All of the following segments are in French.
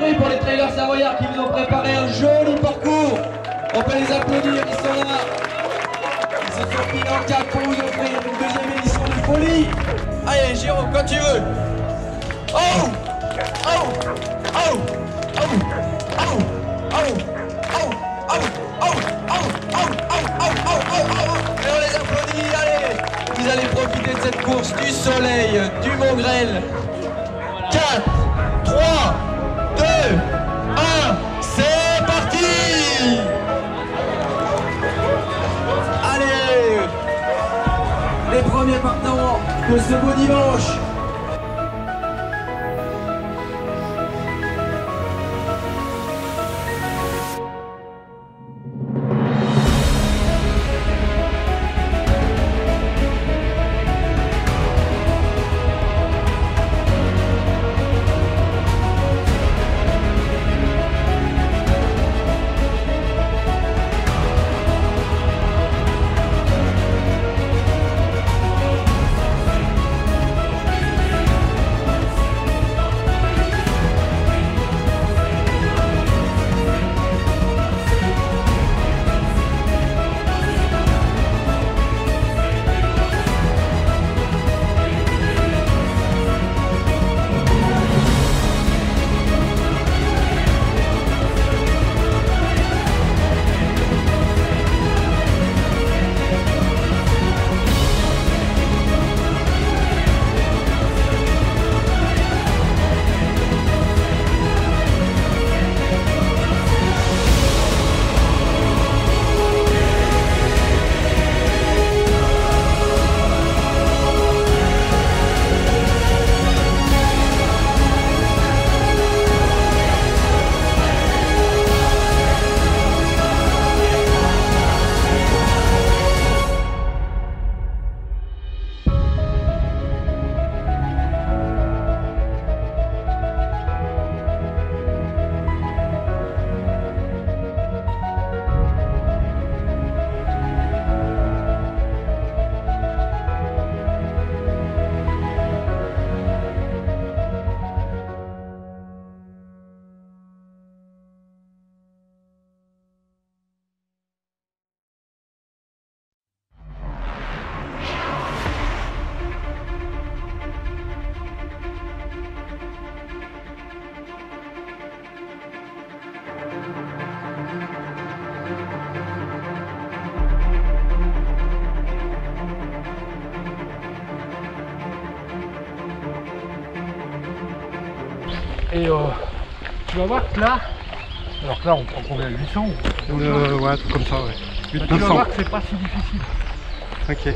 bruit pour les trailers savoyards qui vous ont préparé un joli parcours. On peut les applaudir, ils sont là. Ils se sont mis en quatre pour vous offrir une deuxième édition de folie. Allez, Jérôme, quand tu veux. Oh! Oh! Oh! Oh! Oh! Oh! Oh! Oh! Oh! Et on les applaudit, allez! Vous allez profiter de cette course du soleil, du Mongrel. 4, 3, 2, 1, c'est parti! Allez! Les premiers partants de ce beau dimanche. Et tu vas voir que là, alors que là on prend combien, 800 ouais, un truc comme ça, ouais. Tu vas voir que c'est pas si difficile. Ok.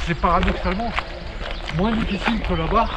C'est paradoxalement moins difficile que là-bas.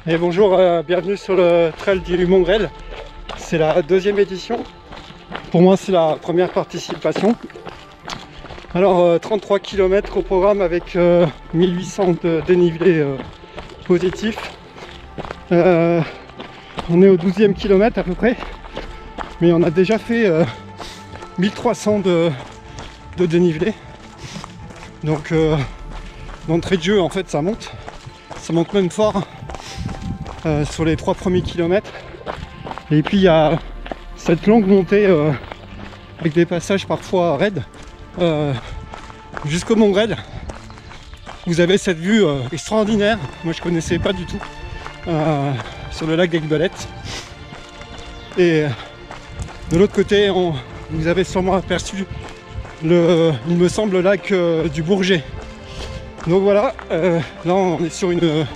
Et bonjour, bienvenue sur le trail du Mongrel. C'est la deuxième édition. Pour moi, c'est la première participation. Alors, 33 km au programme avec 1800 de dénivelé positif. On est au 12e kilomètre à peu près. Mais on a déjà fait 1300 de dénivelé. Donc, d'entrée de jeu, en fait, ça monte. Ça monte même fort. sur les 3 premiers kilomètres. Et puis il y a cette longue montée avec des passages parfois raides jusqu'au Mont Grêle. Vous avez cette vue extraordinaire, moi je connaissais pas du tout, sur le lac d'Aiguebelette. Et de l'autre côté, vous avez sûrement aperçu il me semble, le lac du Bourget. Donc voilà, là on est sur une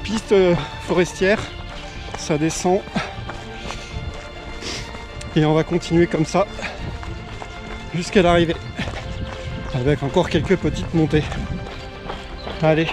piste forestière, ça descend et on va continuer comme ça jusqu'à l'arrivée avec encore quelques petites montées. Allez.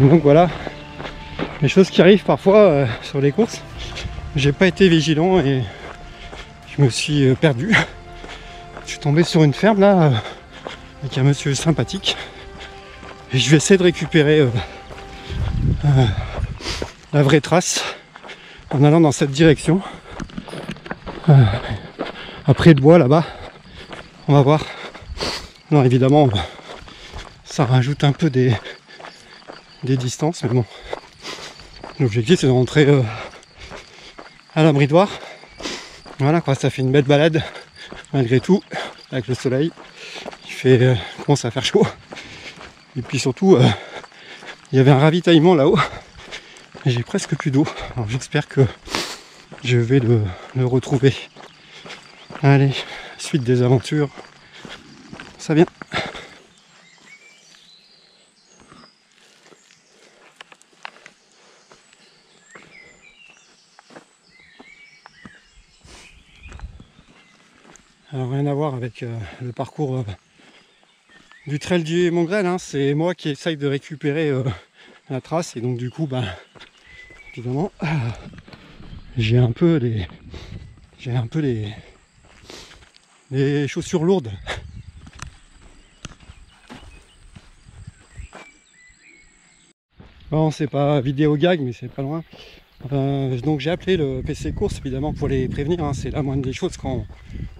Donc voilà, les choses qui arrivent parfois sur les courses. J'ai pas été vigilant et je me suis perdu. Je suis tombé sur une ferme là, avec un monsieur sympathique. Et je vais essayer de récupérer la vraie trace en allant dans cette direction. Après le bois là-bas, on va voir. Non, évidemment, ça rajoute un peu des distances, mais bon, l'objectif c'est de rentrer à la Bridoire. Voilà quoi, ça fait une belle balade malgré tout avec le soleil. Il commence à faire chaud et puis surtout il y avait un ravitaillement là-haut et j'ai presque plus d'eau, alors j'espère que je vais le retrouver. Allez, suite des aventures, ça vient. Alors rien à voir avec le parcours du trail du Mont Grêle, hein. C'est moi qui essaye de récupérer la trace et donc du coup évidemment j'ai un peu les chaussures lourdes. Bon, c'est pas vidéo gag mais c'est pas loin. Donc j'ai appelé le PC course évidemment pour les prévenir, hein. C'est la moindre des choses quand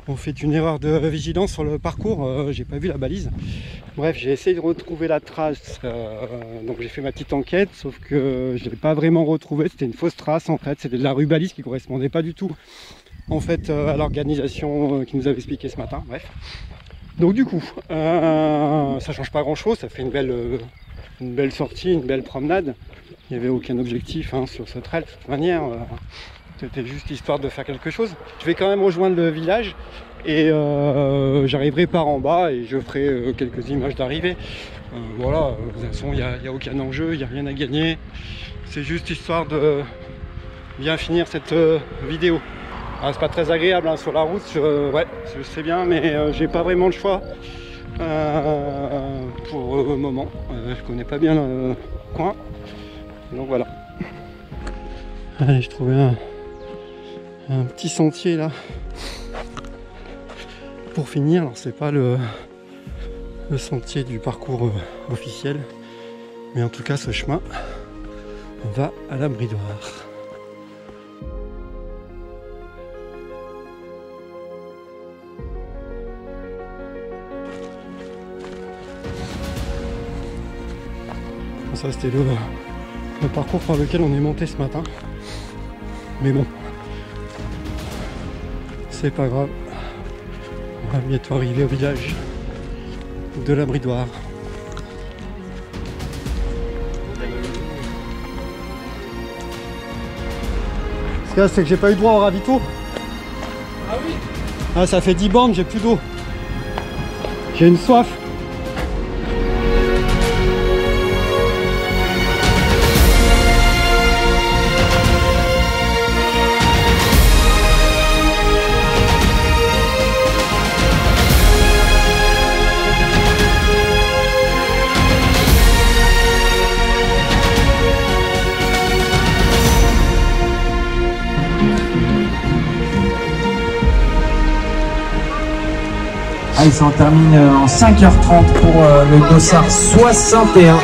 on fait une erreur de vigilance sur le parcours. J'ai pas vu la balise. Bref, j'ai essayé de retrouver la trace, donc j'ai fait ma petite enquête, sauf que je l'ai pas vraiment retrouvée. C'était une fausse trace en fait, c'était de la rue balise qui correspondait pas du tout en fait à l'organisation qui nous avait expliqué ce matin. Bref, donc du coup ça change pas grand chose, ça fait une belle sortie, une belle promenade. Il n'y avait aucun objectif sur ce trail de toute manière, c'était juste histoire de faire quelque chose. Je vais quand même rejoindre le village et j'arriverai par en bas et je ferai quelques images d'arrivée. Voilà, de toute façon il n'y a aucun enjeu, il n'y a rien à gagner. C'est juste histoire de bien finir cette vidéo. C'est pas très agréable sur la route, ouais, je sais bien, mais j'ai pas vraiment le choix pour le moment. Je connais pas bien le coin. Donc voilà. Allez, je trouvais un petit sentier là pour finir. Alors c'est pas le sentier du parcours officiel, mais en tout cas ce chemin va à la Bridoire. Ça c'était le parcours par lequel on est monté ce matin, mais bon, c'est pas grave, on va bientôt arriver au village de la Bridoire. Ce qu'il y a, c'est que j'ai pas eu droit au ravito. Ah oui. Ah, ça fait 10 bornes, j'ai plus d'eau, j'ai une soif. ça en termine en 5h30 pour le Dossard 61.